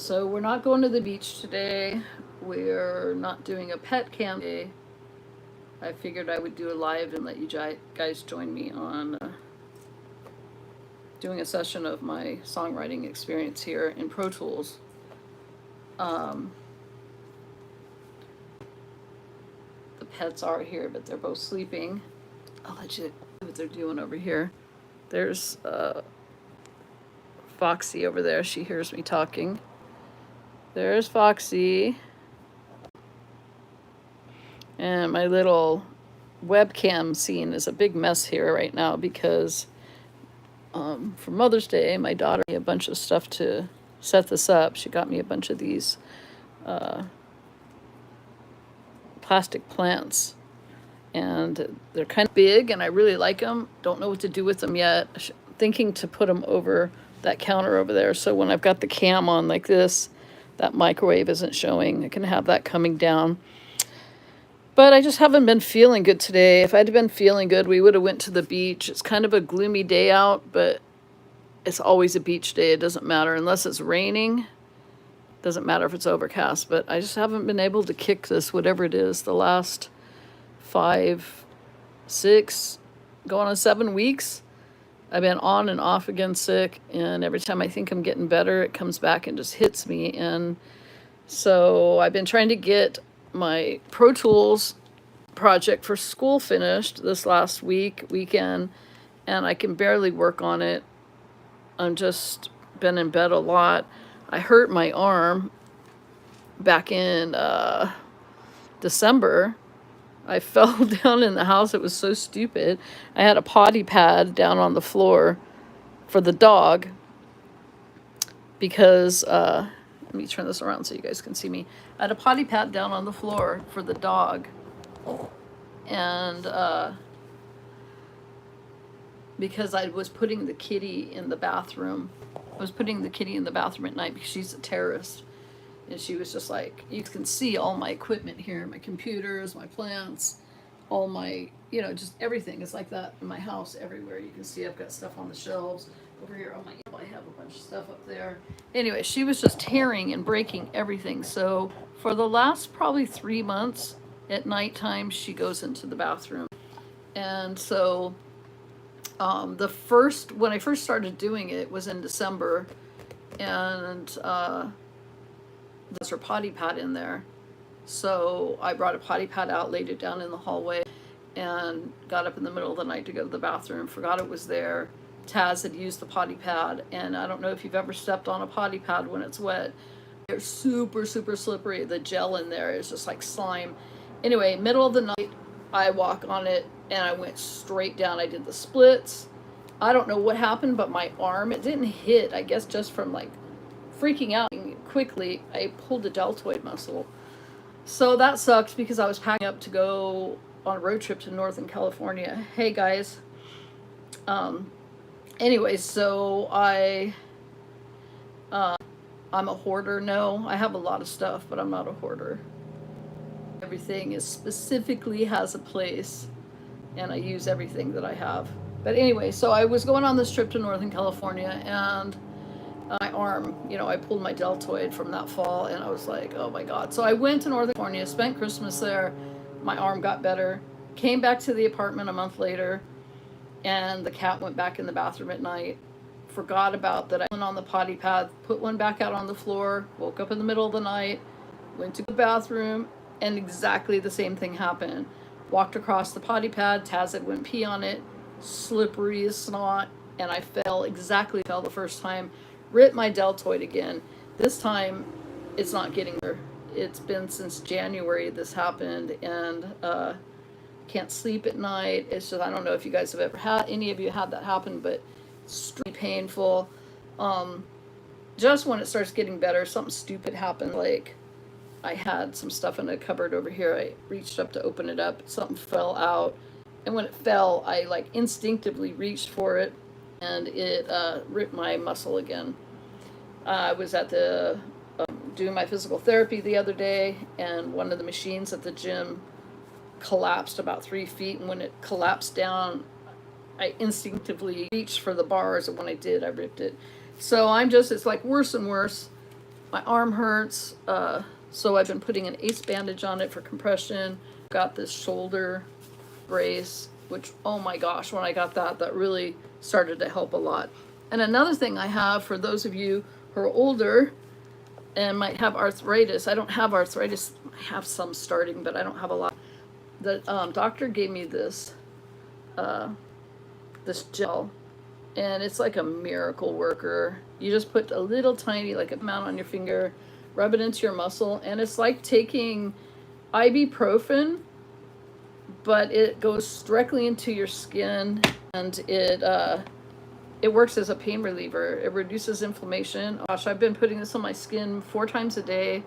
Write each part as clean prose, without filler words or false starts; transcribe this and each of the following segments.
So we're not going to the beach today. We're not doing a pet cam day. I figured I would do a live and let you guys join me on doing a session of my songwriting experience here in Pro Tools. The pets are here, but they're both sleeping. I'll let you see what they're doing over here. There's Foxy over there. She hears me talking. There's Foxy. And my little webcam scene is a big mess here right now because for Mother's Day, my daughter gave me a bunch of stuff to set this up. She got me a bunch of these plastic plants, and they're kind of big, and I really like them. Don't know what to do with them yet. Thinking to put them over that counter over there, so when I've got the cam on like this, that microwave isn't showing. I can have that coming down. But I just haven't been feeling good today. If I'd been feeling good, we would have went to the beach. It's kind of a gloomy day out, but it's always a beach day. It doesn't matter unless it's raining. Doesn't matter if it's overcast, but I just haven't been able to kick this, whatever it is, the last 5, 6, going on 7 weeks. I've been on and off again sick, and every time I think I'm getting better, it comes back and just hits me. And so I've been trying to get my Pro Tools project for school finished this last weekend, and I can barely work on it. I'm just been in bed a lot. I hurt my arm back in December. I fell down in the house. It was so stupid. I had a potty pad down on the floor for the dog because let me turn this around so you guys can see me. I had a potty pad down on the floor for the dog. And because I was putting the kitty in the bathroom. I was putting the kitty in the bathroom at night because she's a terrorist. And she was just like, you can see all my equipment here, my computers, my plants, all my, just everything. It's like that in my house everywhere. You can see I've got stuff on the shelves. Over here on my, I have a bunch of stuff up there. Anyway, she was just tearing and breaking everything. So for the last probably 3 months at nighttime, she goes into the bathroom. And so when I first started doing it was in December, and there's her potty pad in there. So I brought a potty pad out, laid it down in the hallway, and got up in the middle of the night to go to the bathroom, forgot it was there. Taz had used the potty pad, and I don't know if you've ever stepped on a potty pad when it's wet. They're super, super slippery. The gel in there is just like slime. Anyway, middle of the night, I walk on it, and I went straight down. I did the splits. I don't know what happened, but my arm, it didn't hit, I guess just from like freaking out quickly, I pulled a deltoid muscle. So that sucks because I was packing up to go on a road trip to Northern California. Hey guys. Anyway, so I'm a hoarder. No, I have a lot of stuff, but I'm not a hoarder. Everything specifically has a place, and I use everything that I have. But anyway, so I was going on this trip to Northern California, and my arm, I pulled my deltoid from that fall, and I was like, oh my God. So I went to Northern California, spent Christmas there. My arm got better, came back to the apartment a month later, and the cat went back in the bathroom at night. Forgot about that. I went on the potty pad, put one back out on the floor, woke up in the middle of the night, went to the bathroom, and exactly the same thing happened. Walked across the potty pad, Taz had went pee on it, slippery as snot, and I fell the first time. Ripped my deltoid again. This time, it's not getting there. It's been since January this happened, and can't sleep at night. It's just, I don't know if you guys have ever had, any of you had that happen, but it's really painful. Just when it starts getting better, something stupid happened. Like I had some stuff in a cupboard over here. I reached up to open it up. Something fell out. And when it fell, I like instinctively reached for it, and it ripped my muscle again. I was at the doing my physical therapy the other day, and one of the machines at the gym collapsed about 3 feet, and when it collapsed down, I instinctively reached for the bars, and when I did, I ripped it. So it's like worse and worse. my arm hurts, so I've been putting an ace bandage on it for compression. Got this shoulder brace, which, oh my gosh, when I got that, that really started to help a lot. And another thing I have for those of you who are older and might have arthritis, I don't have arthritis, I have some starting, but I don't have a lot. The doctor gave me this, this gel, and it's like a miracle worker. You just put a little tiny, like, amount on your finger, rub it into your muscle, and it's like taking ibuprofen, but it goes directly into your skin, and it works as a pain reliever. It reduces inflammation. Gosh, I've been putting this on my skin 4 times a day,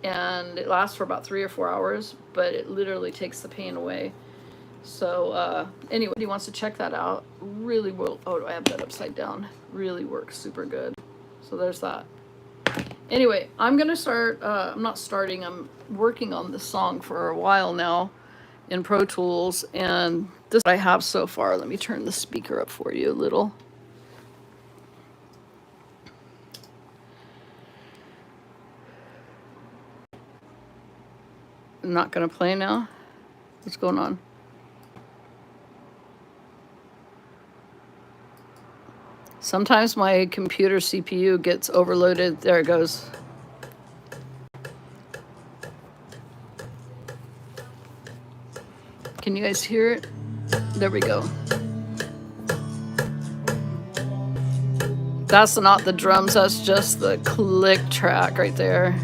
and it lasts for about 3 or 4 hours, but it literally takes the pain away. So anyway, he wants to check that out. Really will. Oh, I have that upside down. Really works super good. So there's that. Anyway, I'm gonna start. I'm not starting. I'm working on this song for a while now in Pro Tools, and this is what I have so far. Let me turn the speaker up for you a little. I'm not gonna play now. What's going on? Sometimes my computer CPU gets overloaded. There it goes. Can you guys hear it? There we go. That's not the drums, that's just the click track right there.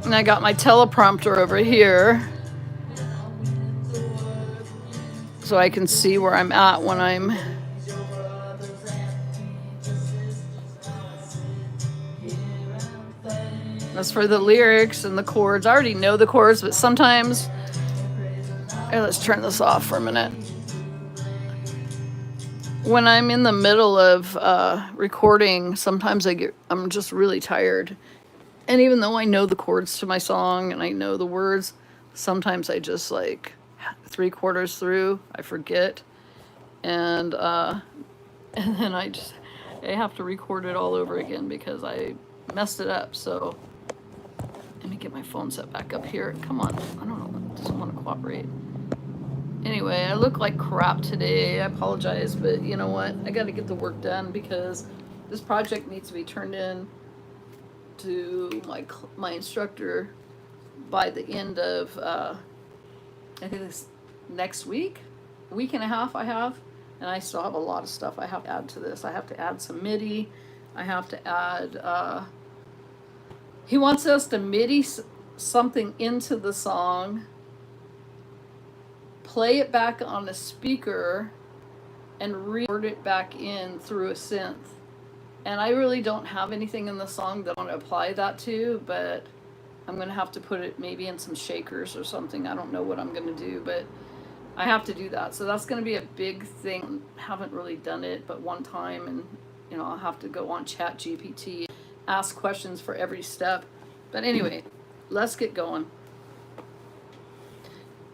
And I got my teleprompter over here so I can see where I'm at when I'm as for the lyrics and the chords. I already know the chords, but sometimes here, let's turn this off for a minute. When I'm in the middle of recording, sometimes I'm just really tired. And even though I know the chords to my song and I know the words, sometimes I just, like, 3/4 through, I forget. And then I have to record it all over again because I messed it up. So let me get my phone set back up here. Come on. I don't know. It doesn't want to cooperate. Anyway, I look like crap today. I apologize, but you know what? I got to get the work done because this project needs to be turned in to my instructor by the end of I think it's next week, a week and a half I have, and I still have a lot of stuff I have to add to this. I have to add some MIDI. I have to add he wants us to MIDI something into the song, play it back on a speaker, and record it back in through a synth. And I really don't have anything in the song that I want to apply that to, but I'm going to have to put it maybe in some shakers or something. I don't know what I'm going to do, but I have to do that. So that's going to be a big thing. I haven't really done it but one time, and you know, I'll have to go on ChatGPT, ask questions for every step. But anyway, let's get going.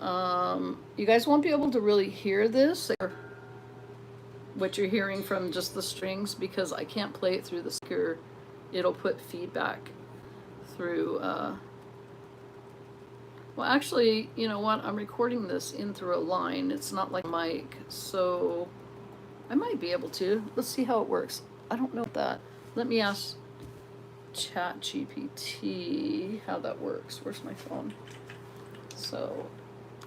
You guys won't be able to really hear this, or what you're hearing from just the strings, because I can't play it through the speaker. It'll put feedback through well, actually, you know what, I'm recording this in through a line. It's not like a mic, so I might be able to. Let's see how it works. I don't know that. Let me ask ChatGPT how that works. Where's my phone? So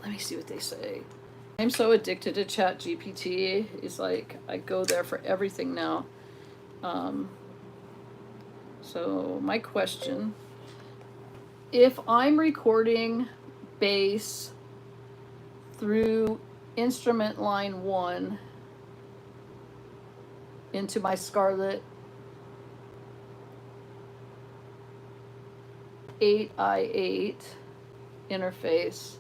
let me see what they say. I'm so addicted to ChatGPT. It's like I go there for everything now. So my question, if I'm recording bass through instrument line 1 into my Scarlett 8i8 interface,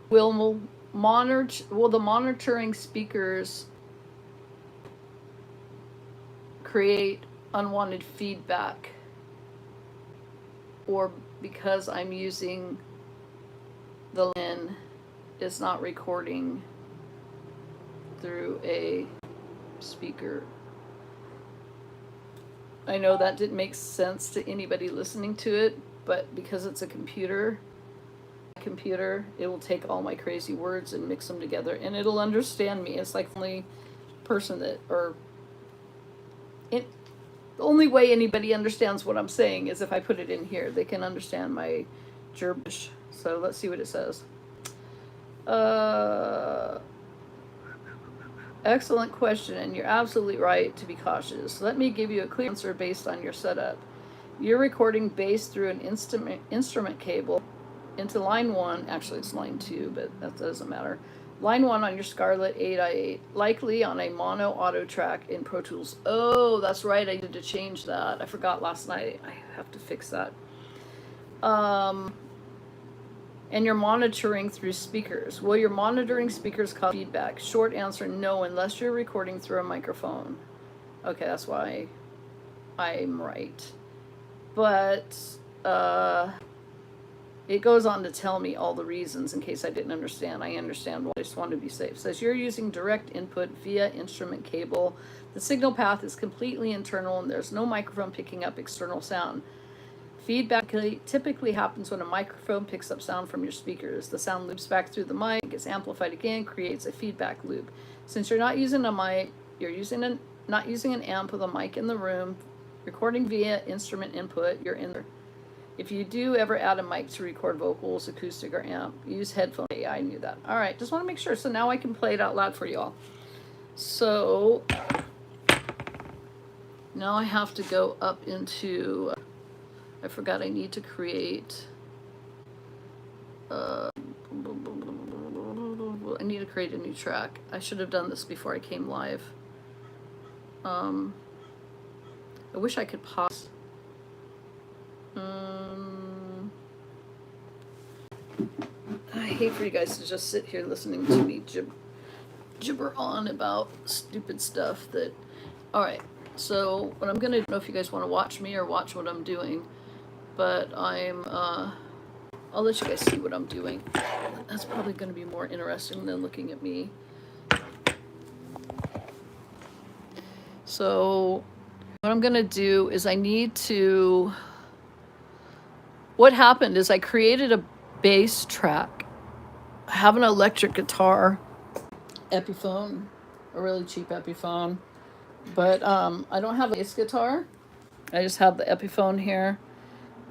will the monitoring speakers create unwanted feedback, or because I'm using the LIN is not recording through a speaker. I know that didn't make sense to anybody listening to it, but because it's a computer, it will take all my crazy words and mix them together, and it'll understand me. It's like the only person that, the only way anybody understands what I'm saying is if I put it in here. They can understand my gibberish. So let's see what it says. Excellent question, and you're absolutely right to be cautious. Let me give you a clear answer based on your setup. You're recording bass through an instrument cable into line 1. Actually, it's line 2, but that doesn't matter. Line 1 on your Scarlett 8i8, likely on a mono auto track in Pro Tools. Oh, that's right, I need to change that. I forgot last night. I have to fix that. And you're monitoring through speakers. Will your monitoring speakers cause feedback? Short answer, no, unless you're recording through a microphone. Okay, that's why I'm right. But it goes on to tell me all the reasons in case I didn't understand. I understand why. I just want to be safe. It says you're using direct input via instrument cable. The signal path is completely internal and there's no microphone picking up external sound. Feedback typically happens when a microphone picks up sound from your speakers. The sound loops back through the mic, gets amplified again, creates a feedback loop. Since you're not using a mic, not using an amp with a mic in the room, recording via instrument input, you're in there. If you do ever add a mic to record vocals, acoustic, or amp, use headphones. Yeah, I knew that. All right, just want to make sure. So now I can play it out loud for y'all. So now I have to go up into... I forgot I need to create, I need to create a new track. I should have done this before I came live. I wish I could pause. I hate for you guys to just sit here listening to me gibber on about stupid stuff that, all right. So what I'm gonna, I don't know if you guys want to watch me or watch what I'm doing. But I'll let you guys see what I'm doing. That's probably going to be more interesting than looking at me. So what I'm going to do is what happened is I created a bass track. I have an electric guitar, Epiphone, a really cheap Epiphone. But I don't have a bass guitar. I just have the Epiphone here.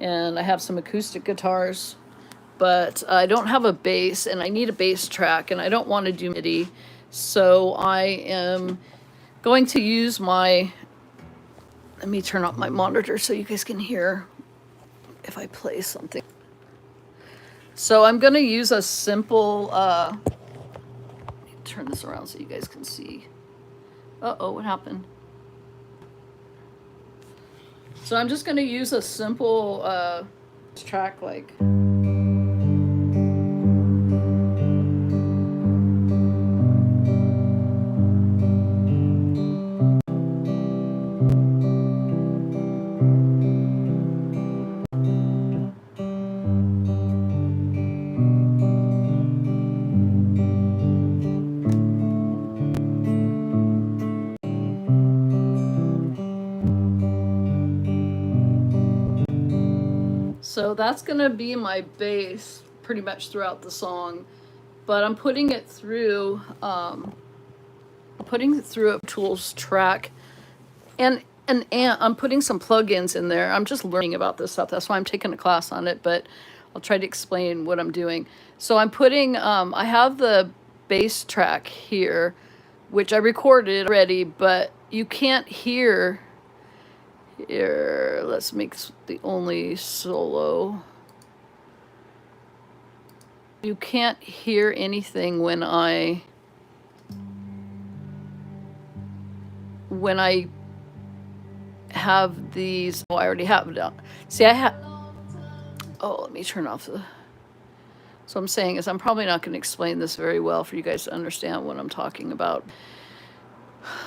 And I have some acoustic guitars, but I don't have a bass, and I need a bass track, and I don't want to do MIDI. So I am going to use let me turn off my monitor so you guys can hear if I play something. So I'm going to use a simple, let me turn this around so you guys can see. Uh-oh, what happened? So I'm just going to use a simple track like... So that's going to be my bass pretty much throughout the song, but I'm putting it through a Tools track, and I'm putting some plugins in there. I'm just learning about this stuff. That's why I'm taking a class on it, but I'll try to explain what I'm doing. So I'm putting, I have the bass track here, which I recorded already, but you can't hear. Here, let's make the only solo. You can't hear anything when I have these. Oh, I already have it down. See, I have. Oh, let me turn off the. So I'm saying is I'm probably not going to explain this very well for you guys to understand what I'm talking about.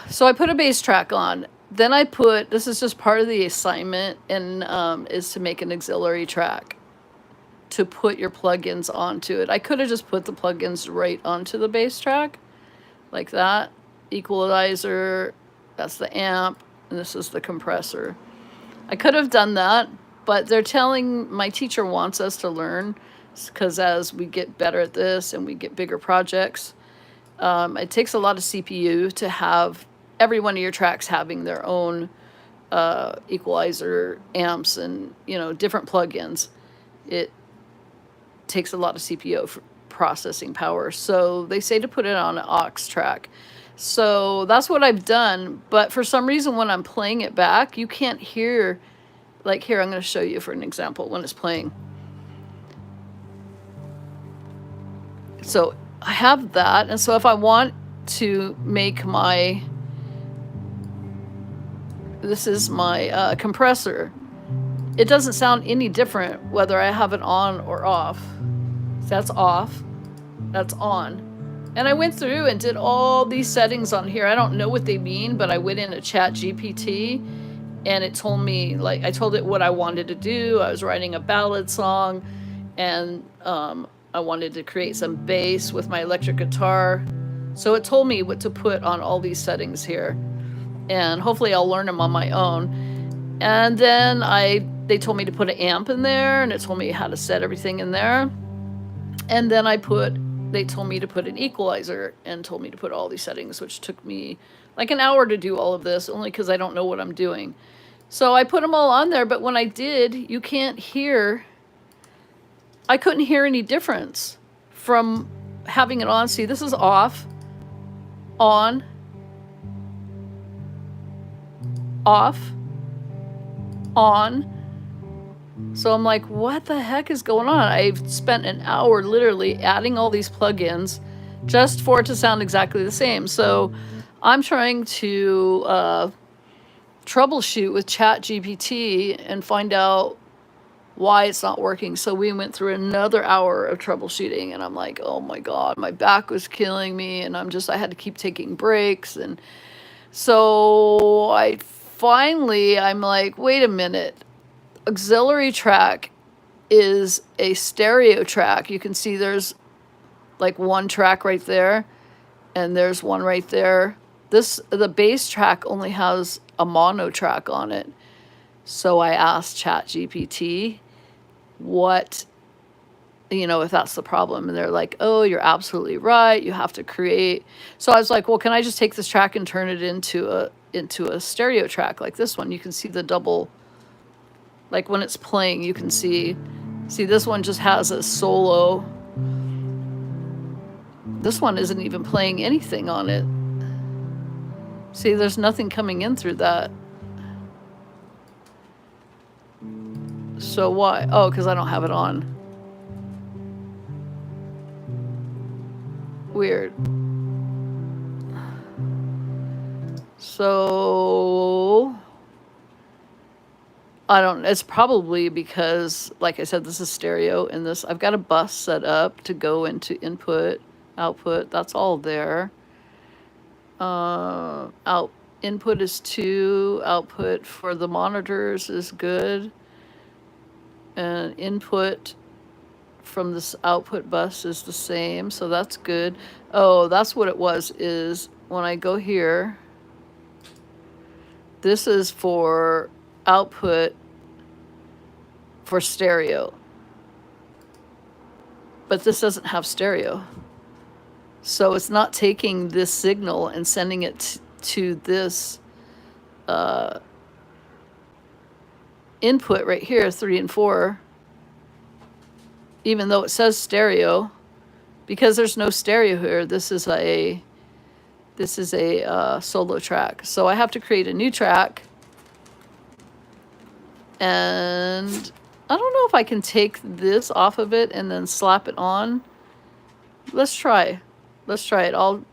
So I put a bass track on. then I put, this is just part of the assignment, and is to make an auxiliary track to put your plugins onto it. I could have just put the plugins right onto the bass track, like that. Equalizer, that's the amp, and this is the compressor. I could have done that, but they're telling, my teacher wants us to learn, because as we get better at this and we get bigger projects, it takes a lot of CPU to have every one of your tracks having their own equalizer, amps, and different plugins. It takes a lot of CPU for processing power. So they say to put it on an aux track. So that's what I've done. But for some reason, when I'm playing it back, you can't hear, like here, I'm going to show you for an example when it's playing. So I have that. And so if I want to make this is my compressor, it doesn't sound any different whether I have it on or off. That's off, that's on. And I went through and did all these settings on here. I don't know what they mean, but I went into Chat GPT and it told me, like, I told it what I wanted to do. I was writing a ballad song, and I wanted to create some bass with my electric guitar. So it told me what to put on all these settings here. And hopefully I'll learn them on my own. And then they told me to put an amp in there, and it told me how to set everything in there. And then they told me to put an equalizer and told me to put all these settings, which took me like an hour to do all of this, only because I don't know what I'm doing. So I put them all on there, but when I did, you can't hear, I couldn't hear any difference from having it on. See, this is off, on, off, on. So I'm like, what the heck is going on? I've spent an hour literally adding all these plugins just for it to sound exactly the same. So I'm trying to troubleshoot with Chat GPT and find out why it's not working. So we went through another hour of troubleshooting, and I'm like, oh my God, my back was killing me, and I had to keep taking breaks. And so I'm like, wait a minute. Auxiliary track is a stereo track. You can see there's like one track right there, and there's one right there. The bass track only has a mono track on it. So I asked ChatGPT if that's the problem, and they're like, oh, you're absolutely right, you have to create. So I was like, well, can I just take this track and turn it into a stereo track like this one? You can see the double, like when it's playing, you can see this one just has a solo. This one isn't even playing anything on it. See, there's nothing coming in through that. So why? Oh, because I don't have it on. Weird. So it's probably because, like I said, this is stereo, and I've got a bus set up to go into input, output, that's all there. Input is 2, output for the monitors is good. And input from this output bus is the same, so that's good. Oh, that's what it was, is when I go here, this is for output for stereo. But this doesn't have stereo. So it's not taking this signal and sending it to this input right here, 3 and 4, even though it says stereo, because there's no stereo here. This is a solo track. So I have to create a new track, and I don't know if I can take this off of it and then slap it on. Let's try it. I'll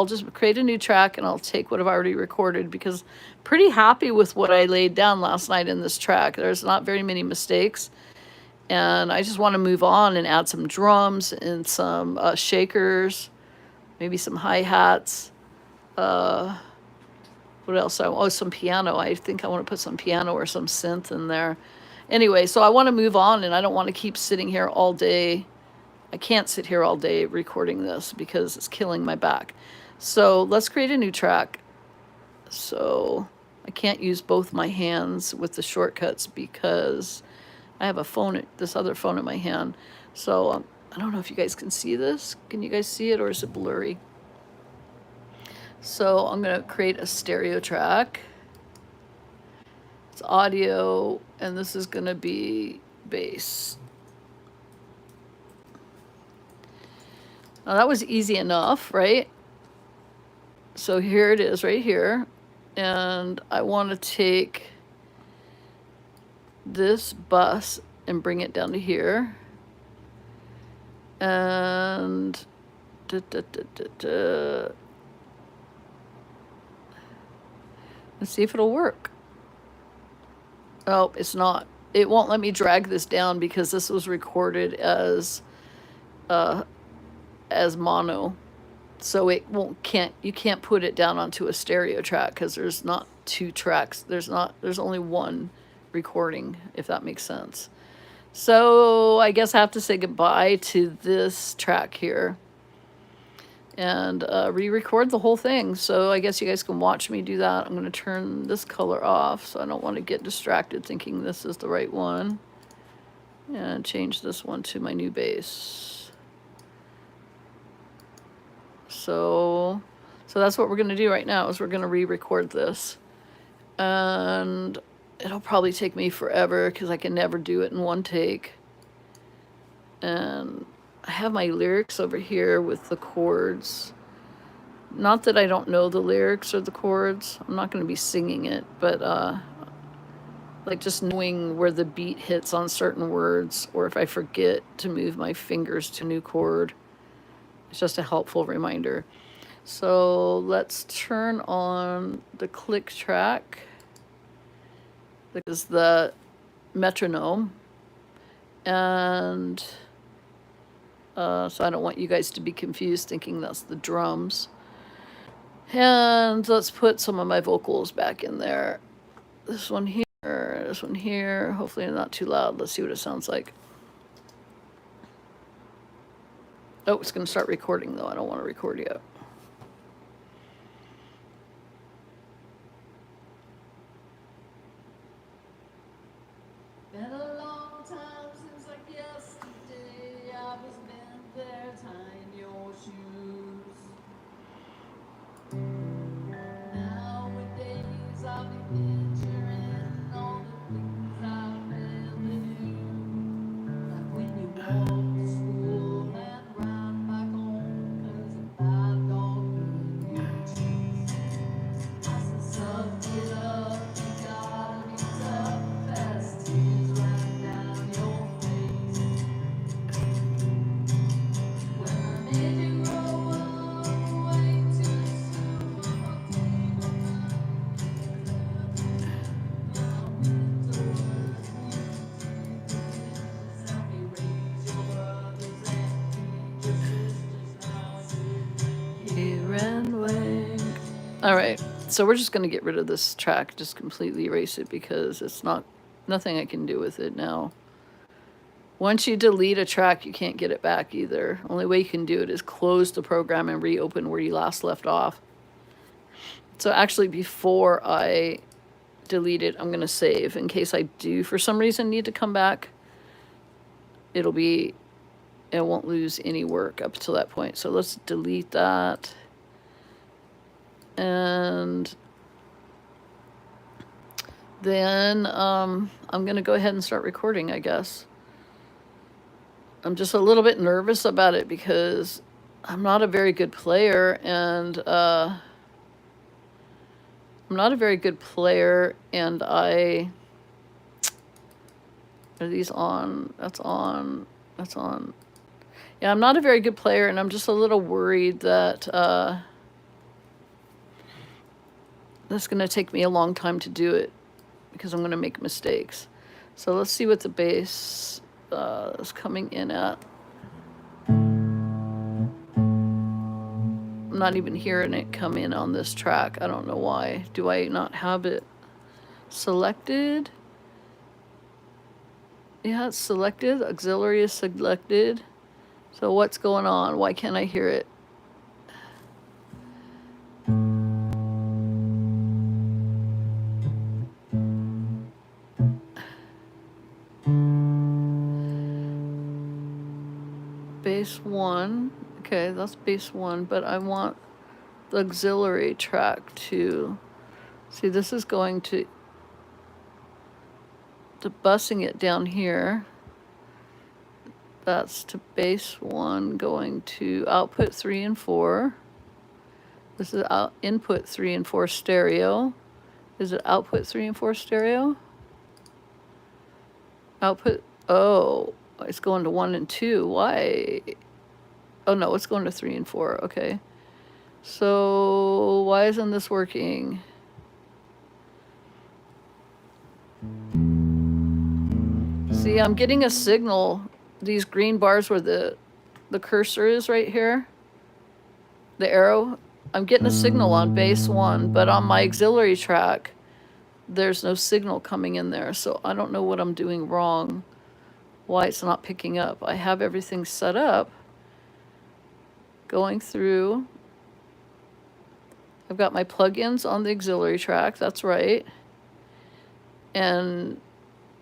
just create a new track, and I'll take what I've already recorded, because pretty happy with what I laid down last night in this track. There's not very many mistakes, and I just want to move on and add some drums and some shakers, maybe some hi-hats, what else? Oh, some piano. I think I want to put some piano or some synth in there. Anyway, so I want to move on, and I don't want to keep sitting here all day. I can't sit here all day recording this because it's killing my back. So let's create a new track. So I can't use both my hands with the shortcuts because I have a phone, this other phone in my hand. So I don't know if you guys can see this. Can you guys see it, or is it blurry? So I'm going to create a stereo track. It's audio, and this is going to be bass. Now that was easy enough, right? So here it is right here. And I want to take this bus and bring it down to here. And let's see if it'll work. Oh, it's not. It won't let me drag this down because this was recorded as mono. So it you can't put it down onto a stereo track because there's not two tracks. There's only one recording, if that makes sense. So I guess I have to say goodbye to this track here and re-record the whole thing. So I guess you guys can watch me do that. I'm going to turn this color off so I don't want to get distracted thinking this is the right one. And change this one to my new bass. So that's what we're going to do right now, is we're going to re-record this. And it'll probably take me forever because I can never do it in one take. And I have my lyrics over here with the chords. Not that I don't know the lyrics or the chords. I'm not going to be singing it, but like just knowing where the beat hits on certain words, or if I forget to move my fingers to a new chord. It's just a helpful reminder. So let's turn on the click track. This is the metronome. And so I don't want you guys to be confused thinking that's the drums. And let's put some of my vocals back in there. This one here, this one here. Hopefully not too loud. Let's see what it sounds like. Oh, it's going to start recording, though. I don't want to record yet. Been a long time since like yesterday. I was been there tying your shoes. Nowadays I'll be picturing all the things I really do. Like when you walk to school and ride back home, 'cause a bad dog gave you cheese. I said, suck it up, you gotta be tough, as tears ran down your face. When I made you grow up way too soon, I'll take my All right, so we're just going to get rid of this track, just completely erase it because it's nothing I can do with it now. Once you delete a track, you can't get it back either. Only way you can do it is close the program and reopen where you last left off. So actually, before I delete it, I'm going to save in case I do for some reason need to come back. It won't lose any work up to that point. So let's delete that. And then I'm going to go ahead and start recording, I guess. I'm just a little bit nervous about it because I'm not a very good player, and I are these on? That's on. Yeah, I'm not a very good player, and I'm just a little worried that that's going to take me a long time to do it because I'm going to make mistakes. So let's see what the bass is coming in at. I'm not even hearing it come in on this track. I don't know why. Do I not have it selected? Yeah, it's selected. Auxiliary is selected. So what's going on? Why can't I hear it? Bass 1. Okay, that's bass 1, but I want the auxiliary track to... See, this is going to bussing it down here. That's to bass 1 going to output 3 and 4. This is input 3 and 4 stereo. Is it output 3 and 4 stereo? Output, oh, it's going to 1 and 2. Why? Oh no, it's going to 3 and 4. Okay. So why isn't this working? See, I'm getting a signal. These green bars where the cursor is right here, the arrow, I'm getting a signal on bass 1, but on my auxiliary track, there's no signal coming in there. So I don't know what I'm doing wrong, why it's not picking up. I have everything set up, going through. I've got my plugins on the auxiliary track, that's right. And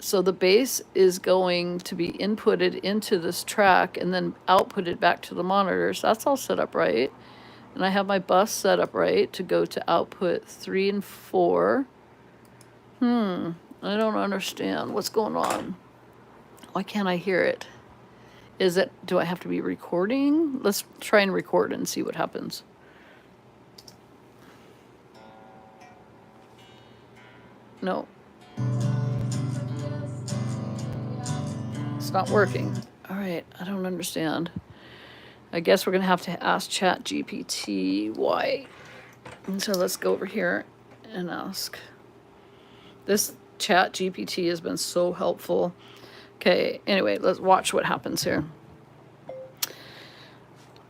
so the bass is going to be inputted into this track and then outputted back to the monitors. That's all set up right. And I have my bus set up right to go to output 3 and 4. I don't understand what's going on. Why can't I hear it? Is it, do I have to be recording? Let's try and record and see what happens. No. It's not working. All right, I don't understand. I guess we're gonna have to ask ChatGPT why. And so let's go over here and ask. This ChatGPT has been so helpful. Okay, anyway, let's watch what happens here.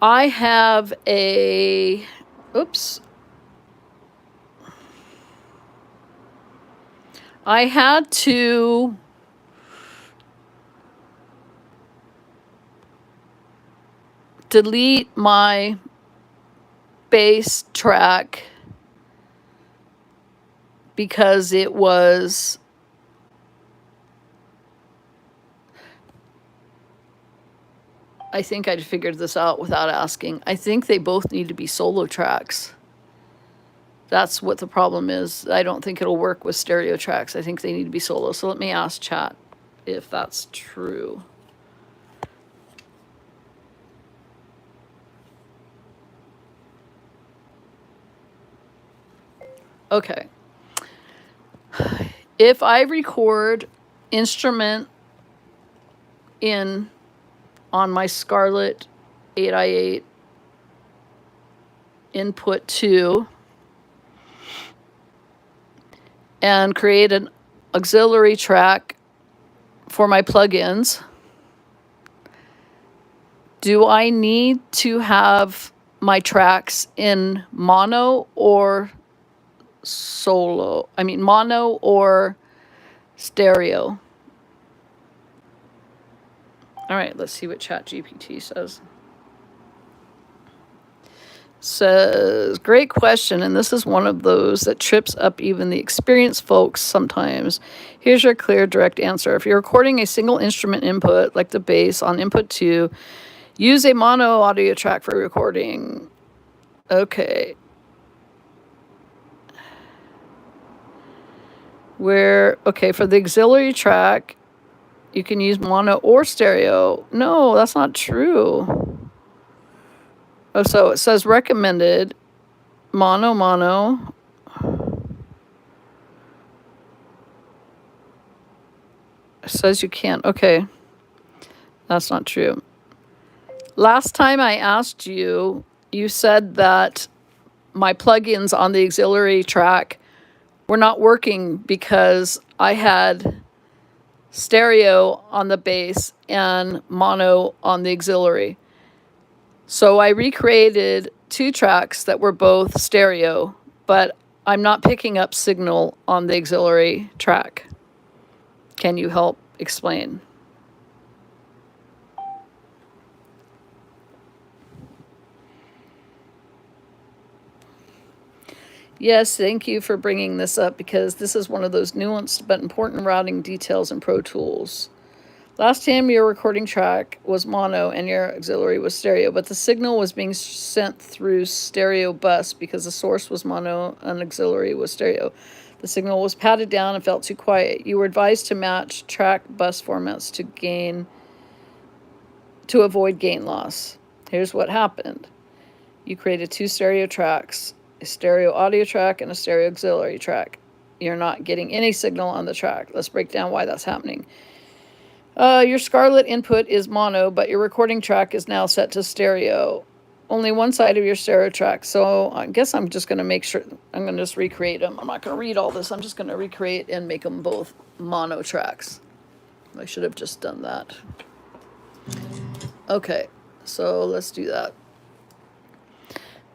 I have a, oops. I had to delete my bass track because it was I think I'd figured this out without asking. I think they both need to be solo tracks. That's what the problem is. I don't think it'll work with stereo tracks. I think they need to be solo. So let me ask chat if that's true. Okay. If I record instrument on my Scarlett 8i8 input 2 and create an auxiliary track for my plugins, do I need to have my tracks in mono or solo? I mean, mono or stereo? All right, let's see what ChatGPT says. Says, great question, and this is one of those that trips up even the experienced folks sometimes. Here's your clear, direct answer. If you're recording a single instrument input, like the bass on input 2, use a mono audio track for recording. Okay. Okay, for the auxiliary track, you can use mono or stereo. No, that's not true. Oh, so it says recommended mono. It says you can't. Okay. That's not true. Last time I asked you, you said that my plugins on the auxiliary track were not working because I had stereo on the bass and mono on the auxiliary. So I recreated two tracks that were both stereo, but I'm not picking up signal on the auxiliary track. Can you help explain? Yes, thank you for bringing this up, because this is one of those nuanced but important routing details in Pro Tools. Last time your recording track was mono and your auxiliary was stereo, but the signal was being sent through stereo bus because the source was mono and auxiliary was stereo. The signal was padded down and felt too quiet. You were advised to match track bus formats to avoid gain loss. Here's what happened. You created two stereo tracks, a stereo audio track and a stereo auxiliary track. You're not getting any signal on the track. Let's break down why that's happening. Your Scarlett input is mono, but your recording track is now set to stereo. Only one side of your stereo track. So I guess I'm just going to make sure, I'm going to just recreate them. I'm not going to read all this. I'm just going to recreate and make them both mono tracks. I should have just done that. Okay, so let's do that.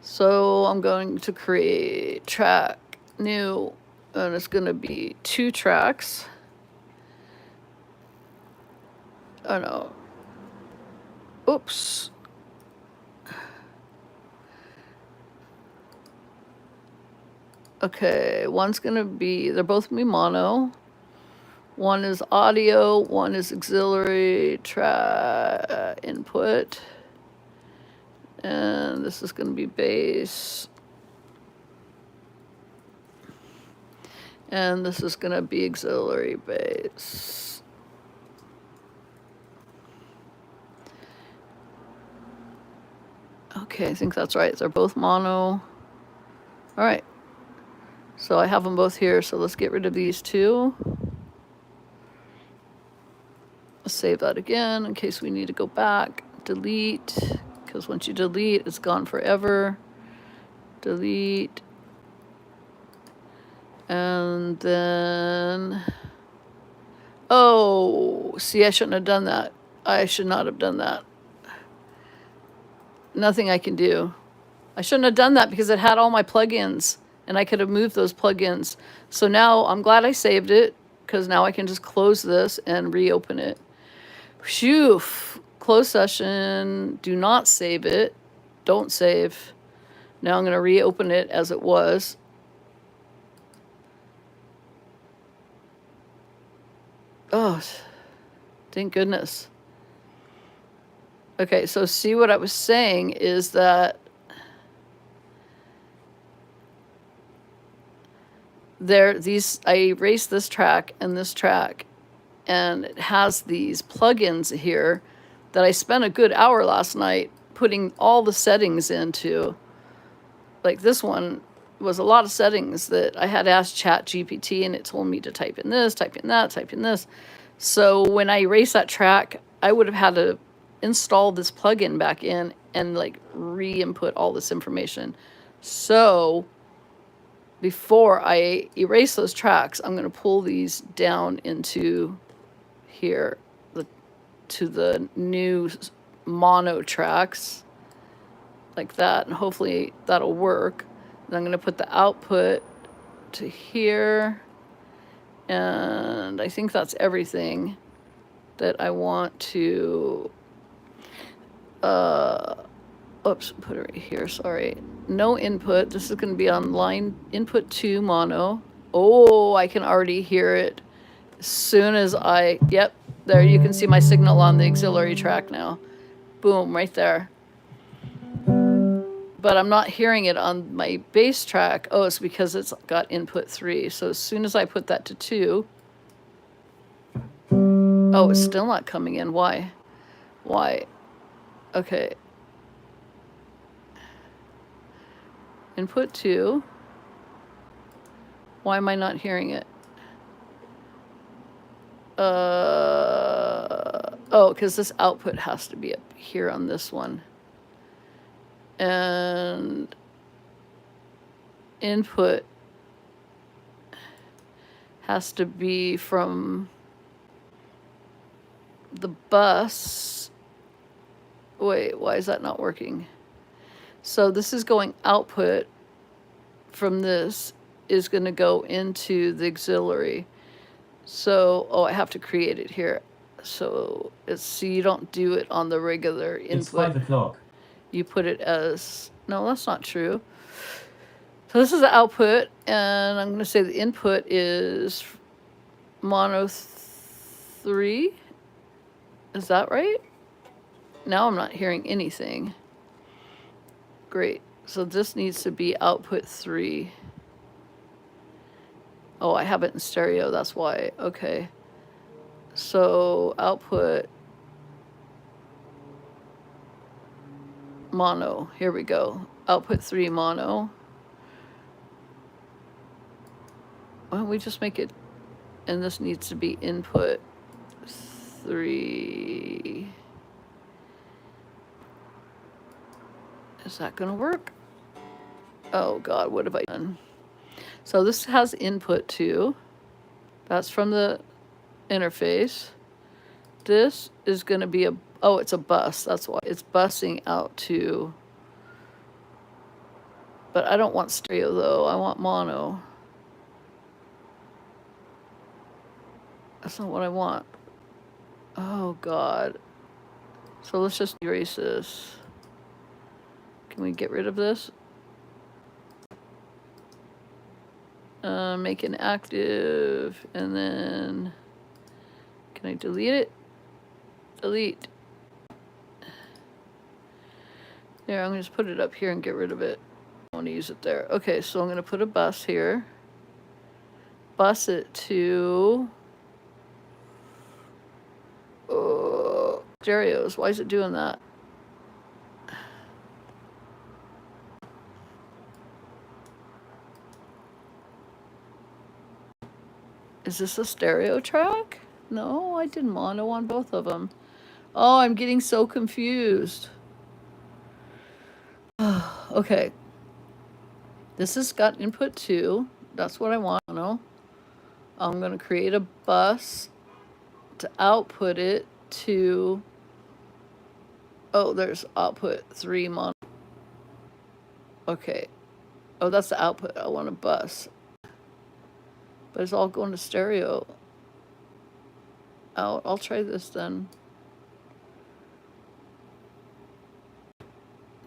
So I'm going to create track new, and it's going to be two tracks. Oh no. Oops. Okay, one's going to be, they're both going to be mono. One is audio, one is auxiliary track input. And this is going to be bass. And this is going to be auxiliary bass. Okay, I think that's right. They're both mono. All right. So I have them both here, so let's get rid of these two. Let's save that again in case we need to go back. Delete, because once you delete, it's gone forever. Delete. And then, oh, see, I shouldn't have done that. I should not have done that. Nothing I can do. I shouldn't have done that because it had all my plugins and I could have moved those plugins. So now I'm glad I saved it, because now I can just close this and reopen it. Phew, close session, do not save it. Don't save. Now I'm going to reopen it as it was. Oh, thank goodness. Okay, so see, what I was saying is that I erased this track and this track, and it has these plugins here that I spent a good hour last night putting all the settings into. Like this one was a lot of settings that I had asked ChatGPT, and it told me to type in this, type in that, type in this. So when I erased that track, I would have had to install this plugin back in and like re-input all this information. So before I erase those tracks, I'm going to pull these down into here, to the new mono tracks, like that, and hopefully that'll work. And I'm going to put the output to here, and I think that's everything that I want to, oops, put it right here, sorry. No input. This is going to be on line input 2 mono. Oh, I can already hear it. As soon as yep, there you can see my signal on the auxiliary track now. Boom, right there. But I'm not hearing it on my bass track. Oh, it's because it's got input 3. So as soon as I put that to 2, oh, it's still not coming in. Why? Why? Okay. Input 2. Why am I not hearing it? Oh, because this output has to be up here on this one. And input has to be from the bus. Wait, why is that not working? So this is going output from this is going to go into the auxiliary. So, oh, I have to create it here. So it's, so you don't do it on the regular input. It's 5 o'clock. You put it as, no, that's not true. So this is the output, and I'm going to say the input is mono 3. Is that right? Now I'm not hearing anything. Great. So this needs to be output 3. Oh, I have it in stereo, that's why. Okay. So output mono. Here we go. Output 3 mono. Why don't we just make it, and this needs to be input 3. Is that gonna work? Oh God, what have I done? So this has input 2. That's from the interface. This is gonna be a, oh, it's a bus, that's why. It's busing out to, but I don't want stereo though, I want mono. That's not what I want. Oh God. So let's just erase this. Can we get rid of this? Make it active, and then can I delete it? Delete. There, I'm gonna just put it up here and get rid of it. I want to use it there. Okay, so I'm gonna put a bus here. Bus it to stereos. Why is it doing that? Is this a stereo track? No, I did mono on both of them. Oh, I'm getting so confused. Okay. This has got input 2. That's what I want. No. I'm going to create a bus to output it to, oh, there's output 3 mono. Okay. Oh, that's the output. I want a bus. But it's all going to stereo. I'll try this then.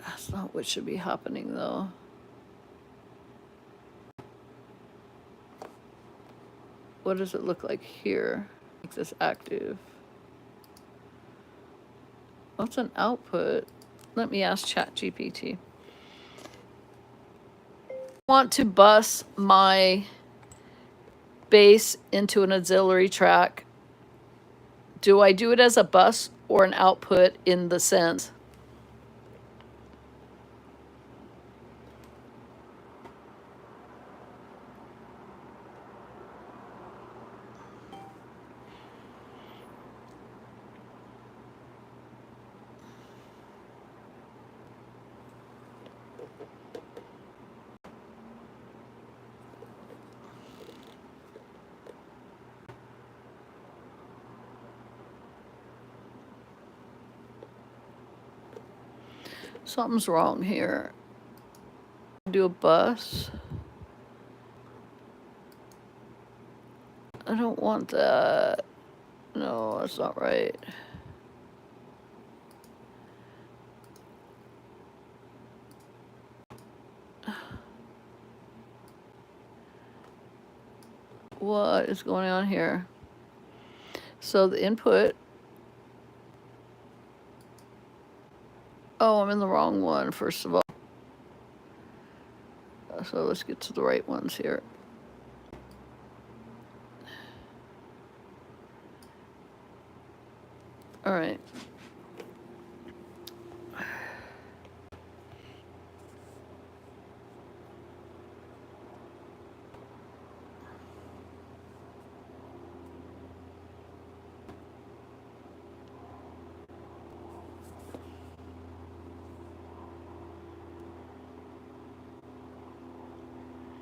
That's not what should be happening though. What does it look like here? Make this active. What's an output? Let me ask ChatGPT. I want to bus my bass into an auxiliary track. Do I do it as a bus or an output in the sense? Something's wrong here. Do a bus. I don't want that. No, that's not right. What is going on here? So the input. Oh, I'm in the wrong one, first of all. So let's get to the right ones here. All right.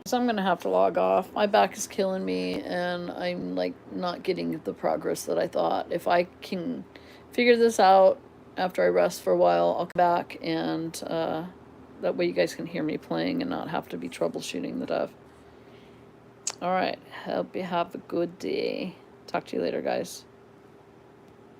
So I'm gonna have to log off. My back is killing me, and I'm like not getting the progress that I thought. If I can figure this out after I rest for a while, I'll come back and That way you guys can hear me playing and not have to be troubleshooting the stuff. All right. Hope you have a good day. Talk to you later, guys.